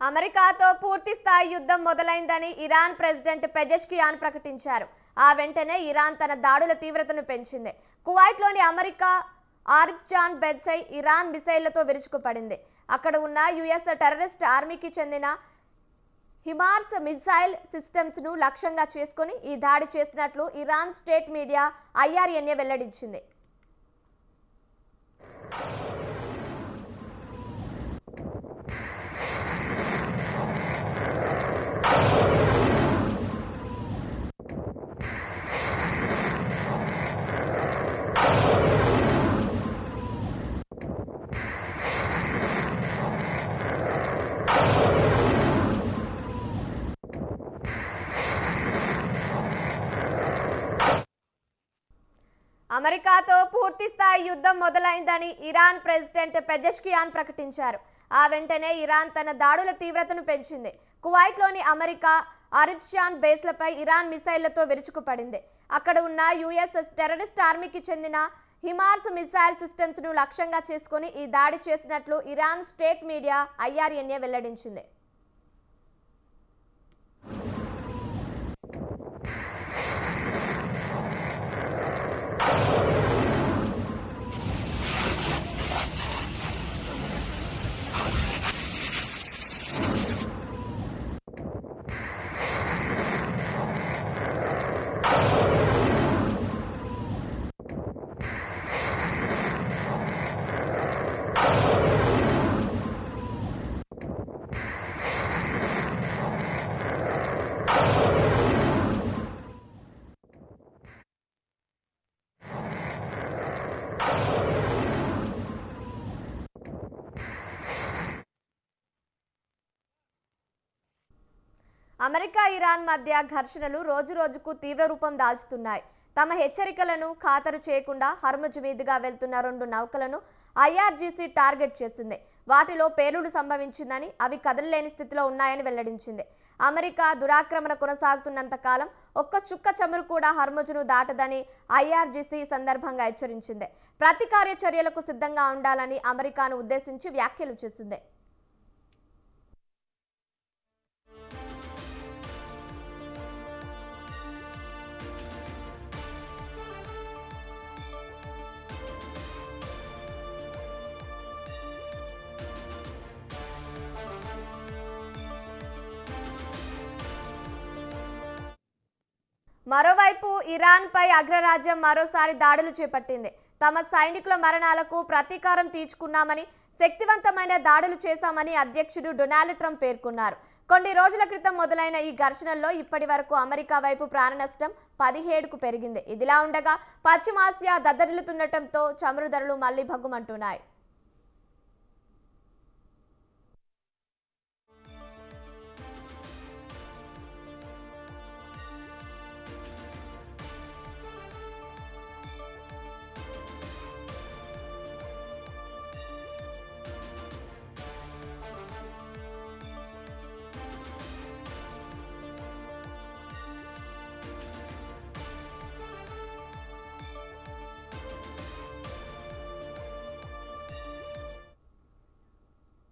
అమెరికాతో పూర్తి స్థాయి యుద్ధం మొదలైందని ఇరాన్ ప్రెసిడెంట్ పెజెష్కియాన్ ప్రకటించారు. ఆ వెంటనే ఇరాన్ తన దాడుల తీవ్రతను పెంచింది. కువైట్లోని అమెరికా ఆర్ఫ్జాన్ బేస్పై ఇరాన్ మిసైళ్లతో విరుచుకుపడింది. అక్కడ ఉన్న యుఎస్ టెర్రరిస్ట్ ఆర్మీకి చెందిన హిమార్స్ మిసైల్ సిస్టమ్స్ ను లక్ష్యంగా చేసుకుని ఈ దాడి చేసినట్లు ఇరాన్ స్టేట్ మీడియా IRNA వెల్లడించింది. అమెరికాతో పూర్తి స్థాయి యుద్ధం మొదలైందని ఇరాన్ ప్రెసిడెంట్ పెజెష్కియాన్ ప్రకటించారు. ఆ వెంటనే ఇరాన్ తన దాడుల తీవ్రతను పెంచింది. కువైట్లోని అమెరికా ఆర్ఫ్జాన్ బేస్లపై ఇరాన్ మిసైళ్లతో విరుచుకుపడింది. అక్కడ ఉన్న యుఎస్ టెర్రరిస్ట్ ఆర్మీకి చెందిన హిమార్స్ మిసైల్ సిస్టమ్స్ ను లక్ష్యంగా చేసుకుని ఈ దాడి చేసినట్లు ఇరాన్ స్టేట్ మీడియా IRNA వెల్లడించింది. అమెరికా ఇరాన్ మధ్య ఘర్షణలు రోజురోజుకు తీవ్ర రూపం దాల్చుతున్నాయి. తమ హెచ్చరికలను ఖాతరు చేయకుండా హర్ముజ్ మీదుగా వెళ్తున్న 2 నౌకలను IRGC టార్గెట్ చేసింది. వాటిలో పేలుడు సంభవించిందని, అవి కదలలేని స్థితిలో ఉన్నాయని వెల్లడించింది. అమెరికా దురాక్రమణ కొనసాగుతున్నంత కాలం ఒక్క చుక్క చమురు కూడా హర్ముజ్ను దాటదని IRGC సందర్భంగా హెచ్చరించింది. ప్రతికార్య చర్యలకు సిద్ధంగా ఉండాలని అమెరికాను ఉద్దేశించి వ్యాఖ్యలు చేసింది. మరోవైపు ఇరాన్పై అగ్రరాజ్యం మరోసారి దాడులు చేపట్టింది. తమ సైనికుల మరణాలకు ప్రతీకారం తీర్చుకున్నామని, శక్తివంతమైన దాడులు చేశామని అధ్యక్షుడు డొనాల్డ్ ట్రంప్ పేర్కొన్నారు. కొన్ని రోజుల క్రితం మొదలైన ఈ ఘర్షణల్లో ఇప్పటి వరకు అమెరికా వైపు ప్రాణ నష్టం 17కు పెరిగింది. ఇదిలా ఉండగా పశ్చిమాసియా దద్దరిల్లుతుండటంతో చమురు ధరలు మళ్లీ భగ్గుమంటున్నాయి.